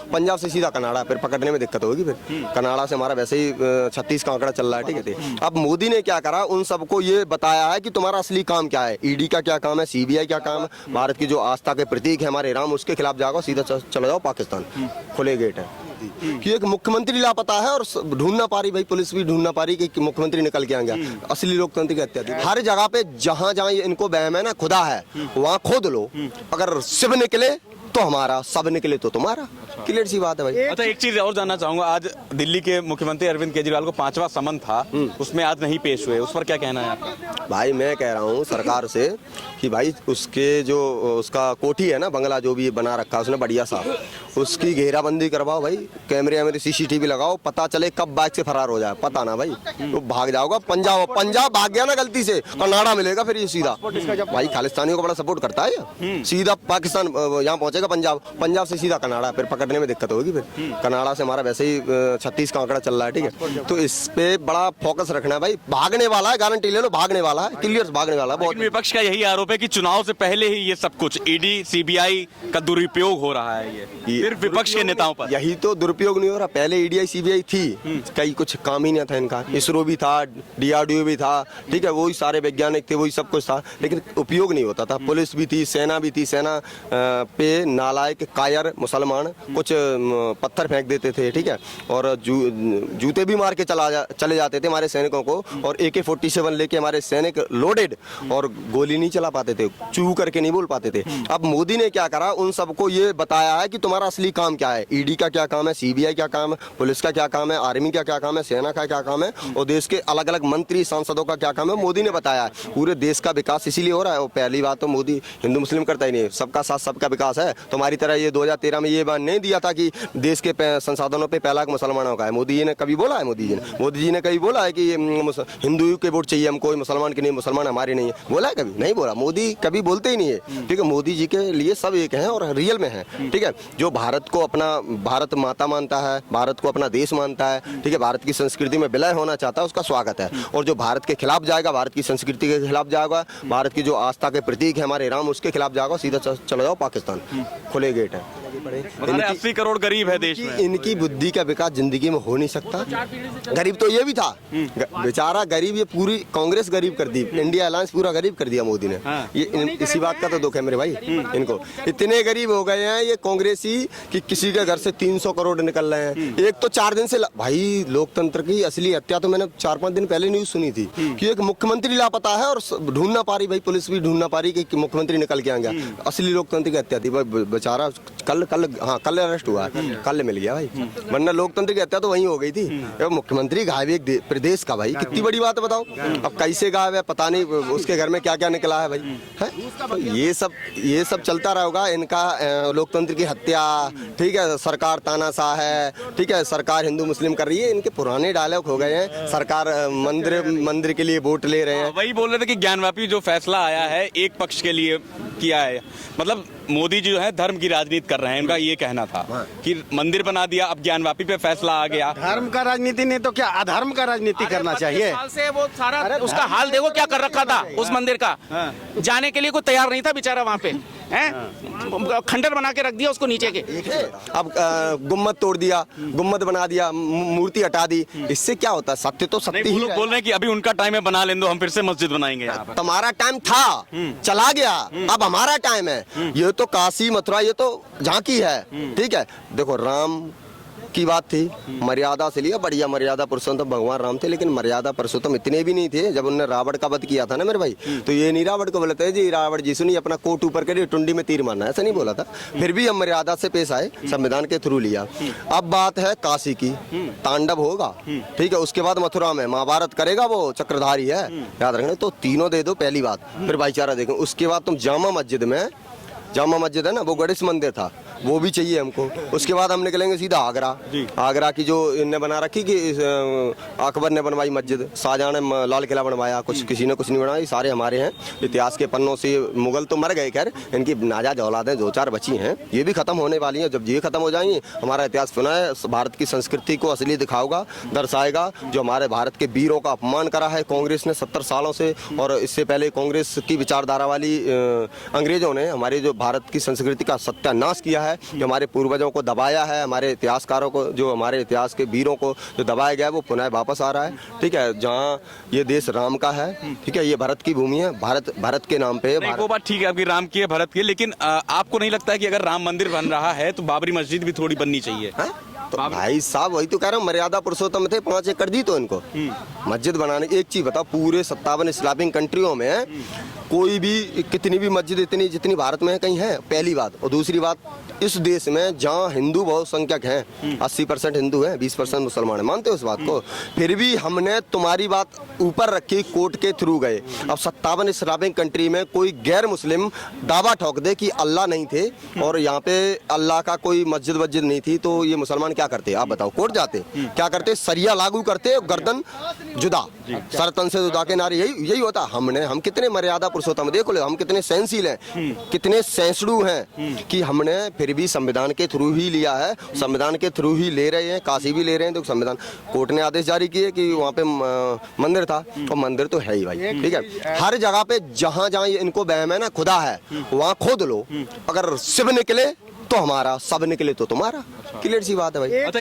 पंजाब से सीधा कनाडा, फिर पकड़ने में दिक्कत होगी। फिर कनाडा से हमारा वैसे ही 36 का आंकड़ा चल रहा है, ठीक है। अब मोदी ने क्या करा, उन सबको ये बताया है कि तुम्हारा असली काम क्या है, ईडी का क्या काम है, सीबीआई क्या काम है, भारत की जो आस्था के प्रतीक है हमारे राम, उसके खिलाफ जाओ, सीधा चले जाओ पाकिस्तान, खुले गेट है। कि एक मुख्यमंत्री लापता है और ढूंढना पा रही, भाई पुलिस भी ढूंढना पा रही कि मुख्यमंत्री निकल के आ गया। असली लोकतंत्र की हत्या थी। हर जगह पे जहां जहां इनको वहम है ना खुदा है, वहां खोद लो। अगर शिव निकले तो हमारा, सब निकले तो तुम्हारा। क्लियर सी बात है भाई। अच्छा, एक चीज और जानना चाहूंगा, आज दिल्ली के मुख्यमंत्री अरविंद केजरीवाल को 5वां समन था, उसमें आज नहीं पेश हुए, उस पर क्या कहना है आपका? भाई मैं कह रहा हूँ सरकार से कि भाई उसके जो उसका कोठी है ना, बंगला जो भी बना रखा है उसने बढ़िया सा, उसकी घेराबंदी करवाओ भाई, कैमरे में CCTV लगाओ, पता चले कब बाइक से फरार हो जाए, पता ना भाई तो भाग जाओगा। पंजाब भाग गया ना गलती से, कनाडा मिलेगा फिर ये सीधा। भाई खालिस्तानियों को बड़ा सपोर्ट करता है, सीधा पाकिस्तान यहाँ पहुंचेगा, पंजाब से सीधा कनाडा, फिर पकड़ने में दिक्कत होगी। फिर कनाडा से हमारा वैसे ही 36 का आंकड़ा चल रहा है, ठीक है। तो इस पे बड़ा फोकस रखना है भाई। भागने वाला है, गारंटी ले लो, भागने वाला है, क्लियर भागने वाला है। बहुत विपक्ष का यही आरोप है कि चुनाव से पहले ही ये सब कुछ ईडी CBI का दुरुपयोग हो रहा है। ये फिर विपक्ष के नेताओं पर यही तो दुरुपयोग नहीं हो रहा। पहले EDI CBI थी, कई कुछ काम ही नहीं था इनका। इसरो भी था, DRDO भी था, ठीक है, वही सारे वैज्ञानिक थे, वही सब कुछ था, लेकिन उपयोग नहीं होता था। पुलिस भी थी, सेना भी थी, सेना पे नालायक कायर मुसलमान कुछ पत्थर फेंक देते थे, ठीक है, और जूते भी मार के चले जाते थे हमारे सैनिकों को, और AK-47 लेके हमारे सैनिक लोडेड, और गोली नहीं चला पाते थे, चू करके नहीं बोल पाते थे। अब मोदी ने क्या करा, उन सबको ये बताया है कि तुम्हारा असली काम क्या है, ईडी का क्या काम है, CBI क्या काम है, पुलिस का क्या काम है, आर्मी का क्या काम है, सेना का क्या काम है, और देश के अलग अलग मंत्री सांसदों का क्या काम है, मोदी ने बताया है। पूरे देश का विकास इसीलिए हो रहा है। और पहली बात तो मोदी हिंदू मुस्लिम करता ही नहीं, सबका साथ सबका विकास है। तुम्हारी तरह ये 2013 में ये बात नहीं दिया था कि देश के संसाधनों पे पहला मुसलमानों का है। मोदी जी ने कभी बोला है? मोदी जी ने कभी बोला है कि हिंदू के वोट चाहिए हमको, मुसलमान के नहीं, मुसलमान हमारे नहीं है? बोला है कभी? नहीं बोला। मोदी कभी बोलते ही नहीं है, ठीक है। मोदी जी के लिए सब एक हैं और रियल में हैं, ठीक है। जो भारत को अपना भारत माता मानता है, भारत को अपना देश मानता है, ठीक है, भारत की संस्कृति में विलय होना चाहता है, उसका स्वागत है। और जो भारत के खिलाफ जाएगा, भारत की संस्कृति के खिलाफ जाएगा, भारत की जो आस्था के प्रतीक है हमारे राम, उसके खिलाफ जाएगा, सीधा चले जाओ पाकिस्तान, खुले गेट है। 80 करोड़ गरीब है देश में। इनकी बुद्धि का विकास जिंदगी में हो नहीं सकता। गरीब तो ये भी था बेचारा, गरीब ये पूरी कांग्रेस गरीब कर दी, इंडिया अलायंस पूरा गरीब कर दिया मोदी ने। ये इसी बात का तो दुख है मेरे भाई, इनको इतने गरीब हो गए हैं ये कांग्रेसी कि किसी के घर से 300 करोड़ निकल रहे हैं। एक तो 4 दिन से भाई लोकतंत्र की असली हत्या तो मैंने 4-5 दिन पहले न्यूज सुनी थी कि एक मुख्यमंत्री लापता है और ढूंढना पा रही, भाई पुलिस भी ढूंढना पा रही कि मुख्यमंत्री निकल के आ गया। असली लोकतंत्र की हत्या थी बेचारा। कल अरेस्ट हुआ है, कल मिल गया भाई, वरना लोकतंत्र की हत्या तो वहीं हो गई थी। मुख्यमंत्री गायब एक प्रदेश का, भाई कितनी बड़ी बात है बताओ। अब कैसे गायब है पता नहीं, उसके घर में क्या क्या निकला है भाई, है? ये सब चलता रहेगा इनका लोकतंत्र की हत्या, ठीक है। सरकार तानाशाह है, ठीक है, सरकार हिंदू मुस्लिम कर रही है, इनके पुराने डायलॉग हो गए हैं। सरकार मंदिर के लिए वोट ले रहे हैं। वही बोल रहे थे कि ज्ञानवापी जो फैसला आया है एक पक्ष के लिए किया है, मतलब मोदी जी जो है धर्म की राजनीति कर रहे हैं, उनका ये कहना था कि मंदिर बना दिया, अब ज्ञानवापी पे फैसला आ गया। धर्म का राजनीति नहीं तो क्या अधर्म का राजनीति करना चाहिए। साल से वो सारा उसका हाल देखो क्या कर रखा था उस मंदिर का, जाने के लिए कोई तैयार नहीं था बेचारा वहाँ पे, हैं खंडर बना के रख दिया उसको नीचे के। अब गुम्मद तोड़ दिया, गुम्मद बना दिया, मूर्ति हटा दी, इससे क्या होता है? सत्य तो सत्य ही बोल रहे हैं कि अभी उनका टाइम है, बना लें दो, हम फिर से मस्जिद बनाएंगे यहाँ पर। तुम्हारा टाइम था, चला गया, अब हमारा टाइम है। ये तो काशी मथुरा ये तो झांकी है, ठीक है। देखो राम की बात थी, मर्यादा से लिया, बढ़िया मर्यादा पुरुषोत्तम भगवान राम थे, लेकिन मर्यादा पुरुषोत्तम इतने भी नहीं थे। जब उन्होंने रावण का वध किया था ना मेरे भाई, तो ये नहीं रावण को बोलते जी रावण जी सुनिए अपना कोट ऊपर करिए, टुंडी में तीर मारना, ऐसा नहीं बोला था। फिर भी हम मर्यादा से पेश आए, संविधान के थ्रू लिया। अब बात है काशी की, तांडव होगा, ठीक है, उसके बाद मथुरा में महाभारत करेगा, वो चक्रधारी है, याद रखना। तो तीनों दे दो पहली बात, फिर भाईचारा देखो। उसके बाद तुम जामा मस्जिद है ना, वो गणेश मंदिर था, वो भी चाहिए हमको। उसके बाद हम निकलेंगे सीधा आगरा की जो इनने बना रखी कि अकबर ने बनवाई मस्जिद, शाहजहां ने लाल किला बनवाया, किसी ने कुछ नहीं बनवाया, सारे हमारे हैं। इतिहास के पन्नों से मुगल तो मर गए, खैर इनकी नाजायज औलादें 2-4 बची हैं, ये भी खत्म होने वाली हैं। जब ये खत्म हो जाएंगी हमारा इतिहास पुनः है, भारत की संस्कृति को असली दिखाएगा, दर्शाएगा। जो हमारे भारत के वीरों का अपमान करा है कांग्रेस ने 70 सालों से, और इससे पहले कांग्रेस की विचारधारा वाली अंग्रेजों ने, हमारे जो भारत की संस्कृति का सत्यानाश किया है, जो हमारे पूर्वजों को दबाया है, हमारे इतिहासकारों को, जो हमारे इतिहास के वीरों को जो दबाया गया है, वो पुनः वापस आ रहा है। ठीक है, जहाँ ये देश राम का है, ठीक है, ये भारत की भूमि है, भारत के नाम पे नहीं, वो बात ठीक है आपकी, राम की है, भरत की है, लेकिन आपको नहीं लगता है कि अगर राम मंदिर बन रहा है तो बाबरी मस्जिद भी थोड़ी बननी चाहिए? है? तो भाई साहब वही तो कह रहा हूँ, मर्यादा पुरुषोत्तम थे, 5 एकड़ दी तो इनको मस्जिद बनाने। एक चीज बताओ, पूरे 57 इस्लामिक कंट्रियों में कोई भी कितनी भी मस्जिद इतनी जितनी भारत में है कहीं है? पहली बात। और दूसरी बात, इस देश में जहाँ हिंदू बहुसंख्यक हैं, 80% हिंदू हैं, 20% मुसलमान हैं, मानते हो इस बात को? फिर भी हमने तुम्हारी बात ऊपर रखी, कोर्ट के थ्रू गए। अब 57 इस्लामिक कंट्री में कोई गैर मुस्लिम दावा ठोक दे कि अल्लाह नहीं थे और यहाँ पे अल्लाह का कोई मस्जिद वस्जिद नहीं थी, तो ये मुसलमान क्या करते? आप बताओ, कोर्ट जाते? क्या करते? सरिया लागू करते, गर्दन जुदा, सर तन से जुदा के नारे, यही होता। हम कितने मर्यादा पुरुषोत्तम, देखो ले हम कितने सहनशील हैं, कितने सहिष्णु हैं कि हमने फिर भी संविधान के थ्रू ही लिया है, संविधान के थ्रू ही ले रहे हैं, काशी भी ले रहे हैं। तो संविधान, कोर्ट ने आदेश जारी किए कि वहाँ पे मंदिर था, और मंदिर तो है ही भाई, ठीक है। हर जगह पे जहाँ जहाँ इनको वहम है ना खुदा है, वहाँ खोद लो, अगर शिव निकले तो हमारा, सब निकले तो तुम्हारा, क्लियर सी बात है भाई।